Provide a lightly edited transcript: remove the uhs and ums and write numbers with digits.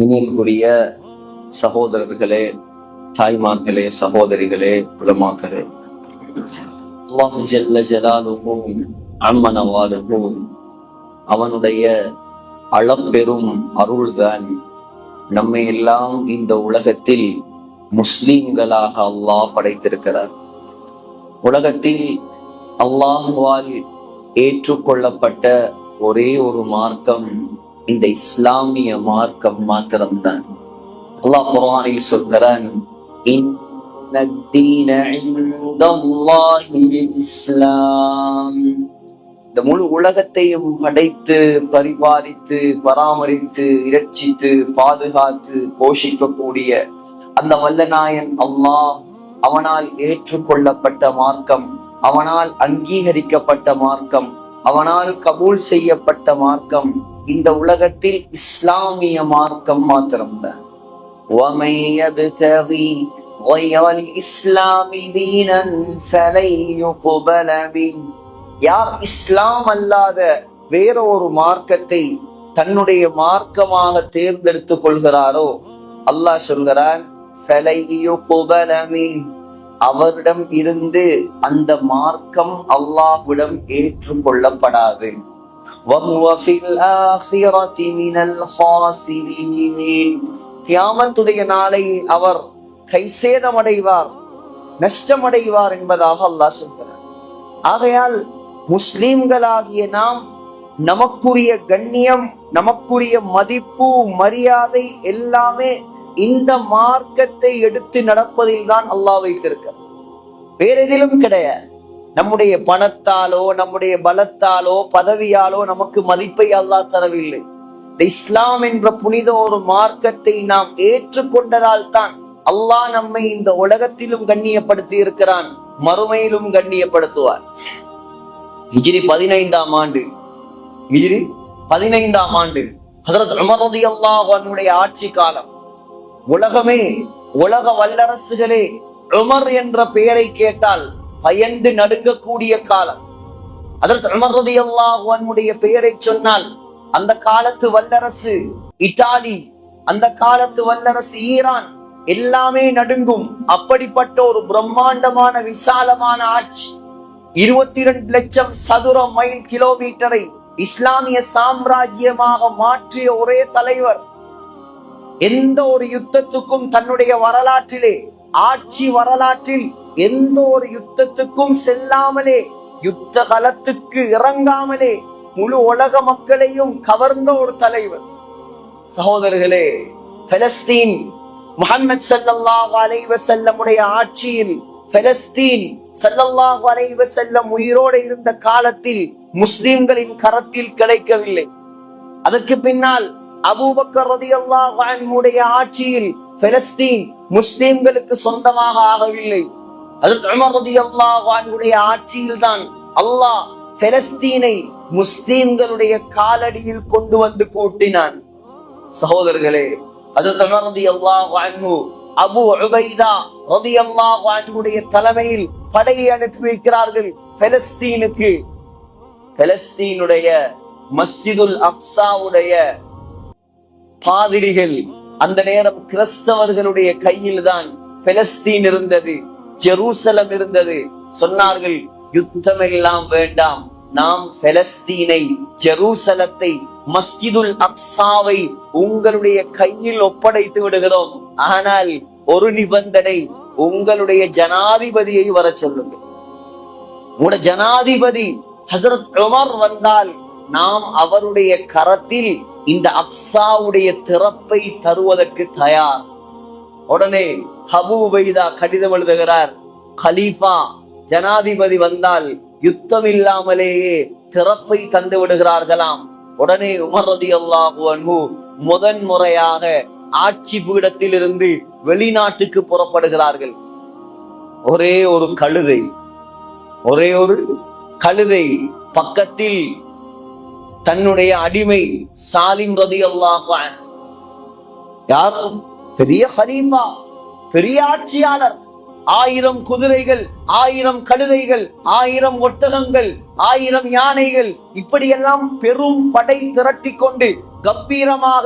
நினைவுக்குரிய சகோதரர்களே, தாய்மார்களே, சகோதரிகளே, உலமாக்களே, அல்லாஹ் ஜல்ல ஜலாலுஹு அம்ம நவாலுஹு அவனுடைய அளப்பெரும் அருள்தான் நம்மை எல்லாம் இந்த உலகத்தில் முஸ்லிம்களாக அல்லாஹ் படைத்திருக்கிறார். உலகத்தில் அல்லாஹ்வால் ஏற்றுக்கொள்ளப்பட்ட ஒரே ஒரு மார்க்கம் இந்த இஸ்லாமிய மார்க்கம் மாத்திரம்தான். அல்லாஹ் குர்ஆனில் சொல்கிறான், இன்னத்தீன இன்தல்லாஹில் இஸ்லாம். இந்த முழு உலகத்தையும் படைத்து பரிபாலித்து பராமரித்து இரட்சித்து பாதுகாத்து போஷிக்கக்கூடிய அந்த வல்லநாயன் அல்லாஹ், அவனால் ஏற்றுக்கொள்ளப்பட்ட மார்க்கம், அவனால் அங்கீகரிக்கப்பட்ட மார்க்கம், அவனால் கபூல் செய்யப்பட்ட மார்க்கம் இந்த உலகத்தில் இஸ்லாமிய மார்க்கம் மாத்திரம்தான். وَمَن يَبْتَغِي غَيْرَ الْإِسْلَامِ دِينًا فَلَن يُقْبَلَ مِنْهُ. யார் இஸ்லாம் அல்லாத வேற ஒரு மார்க்கத்தை தன்னுடைய மார்க்கமாக தேர்ந்தெடுத்துக் கொள்கிறாரோ, அல்லாஹ் சொல்கிறான், فَلَن يُقْبَلَ مِنْهُ. அவரிடம் இருந்து அந்த மார்க்கம் அல்லாஹ்விடம் ஏற்றுக்கொள்ளப்படாது. وَهُوَ فِي الْآخِرَةِ مِنَ الْخَاسِرِينَ. கியாமத்துடைய நாளை அவர் கைசேதமடைவார், நஷ்டமடைவார் என்பதாக அல்லாஹ் சொல்கிறார். ஆகையால் முஸ்லிம்களாகிய நாம் நமக்குரிய கண்ணியம், நமக்குரிய மதிப்பு, மரியாதை எல்லாமே இந்த மார்க்கத்தை எடுத்து நடப்பதில் தான் அல்லாஹ் வைத்திருக்கிறார். வேற எதிலும் கிடையாது. நம்முடைய பணத்தாலோ நம்முடைய பலத்தாலோ பதவியாலோ நமக்கு மதிப்பை அல்லாஹ் தரவில்லை. இந்த இஸ்லாம் என்ற புனித ஒரு மார்க்கத்தை நாம் ஏற்றுக்கொண்டதால் தான் அல்லாஹ் நம்மை இந்த உலகத்திலும் கண்ணியப்படுத்தி இருக்கிறான், மறுமையிலும் கண்ணியப்படுத்துவார். ஹிஜ்ரி 15ஆம் ஆண்டு ஹஜ்ரத் உமர் ரலியல்லாஹு அன்ஹுடைய ஆட்சி காலம். உலகமே, உலக வல்லரசுகளே உமர் என்ற பெயரை கேட்டால் பயந்து நடுங்கக்கூடிய காலம். ஹஜ்ரத் உமர் ரலியல்லாஹு அன்ஹுடைய பெயரை சொன்னால் அந்த காலத்து வல்லரசு இத்தாலி, அந்த காலத்து வல்லரசு ஈரான் எல்லாமே நடுங்கும். அப்படிப்பட்ட ஒரு பிரம்மாண்டமான விசாலமான ஆட்சி, 22 லட்சம் சதுர மைல் கிலோமீட்டரை இஸ்லாமிய சாம்ராஜ்யமாக மாற்றிய ஒரே தலைவர். எந்த ஒரு யுத்தத்துக்கும் தன்னுடைய வரலாற்றிலே, ஆட்சி வரலாற்றில் எந்த ஒரு யுத்தத்துக்கும் செல்லாமலே, யுத்த களத்துக்கு இறங்காமலே முழு உலக மக்களையும் கவர்ந்த ஒரு தலைவர். சகோதரர்களே, பலஸ்தீன் முஹம்மது ஸல்லல்லாஹு அலைஹி வஸல்லம் உடைய ஆட்சியில் பலஸ்தீன் ஸல்லல்லாஹு அலைஹி வஸல்லம் உயிரோடு இருந்த காலத்தில் முஸ்லிம்களின் கரத்தில் கிடைக்கவில்லை. அதற்கு பின்னால் அபூபக்கர் ரலியல்லாஹு அன்ஹுடைய ஆட்சியில் பலஸ்தீன் முஸ்லிம்களுக்கு சொந்தமாக ஆகவில்லை. ஹஜ்ரத் உமர் ரலியல்லாஹு அன்ஹுடைய ஆட்சியில் தான் அல்லாஹ் பலஸ்தீனை முஸ்லிம்களுடைய காலடியில் கொண்டு வந்து கூட்டினான். சகோதரர்களே, ஹஜ்ரத் உமர் ரலியல்லாஹு அன்ஹு அபூ உபைதா ரலியல்லாஹு அன்ஹுடைய தலைமையில் படையை அனுப்பி வைக்கிறார்கள் பலஸ்தீனுக்கு. பலஸ்தீனுடைய மஸ்ஜிதுல் அக்ஸாவுடைய பாதிரிகள், அந்த நேரம் கிறிஸ்தவர்களுடைய கையில் தான் பலஸ்தீன் இருந்தது, ஜெருசலம் இருந்தது. சொன்னார்கள், யுத்தம் எல்லாம் வேண்டாம், நாம் பலஸ்தீனை, ஜெருசலத்தை, மஸ்ஜிதுல் அக்ஸாவை உங்களுடைய கையில் ஒப்படைத்து விடுகிறோம். ஆனால் ஒரு நிபந்தனை, உங்களுடைய ஜனாதிபதியை வர சொல்லுங்கள். உங்களுடைய ஜனாதிபதி ஹஜ்ரத் உமர் வந்தால் நாம் அவருடைய கரத்தில் இந்த அக்ஸாவுடைய திறப்பை தருவதற்கு தயார். உடனே அபூ உபைதா கடிதம் எழுதுகிறார், கலீஃபா ஜனாதிபதி வந்தால் யுத்தம் இல்லாமலேயே திறப்பை தந்து விடுகிறார்களாம். உடனே உமர் ரலியல்லாஹு அன்ஹு முதன் முறையாக ஆட்சி பீடத்தில் இருந்து வெளிநாட்டுக்கு புறப்படுகிறார்கள். ஒரே ஒரு கழுதை பக்கத்தில் தன்னுடைய அடிமை சாலிம் ரலியல்லாஹு அன்ஹு, யார் பெரிய ஹலீஃபா, பெரிய ஆட்சியாளர், 1000 குதிரைகள், 1000 கழுதைகள், 1000 ஒட்டகங்கள், 1000 யானைகள், இப்படியெல்லாம் பெரும் படை திரட்டி கொண்டு கம்பீரமாக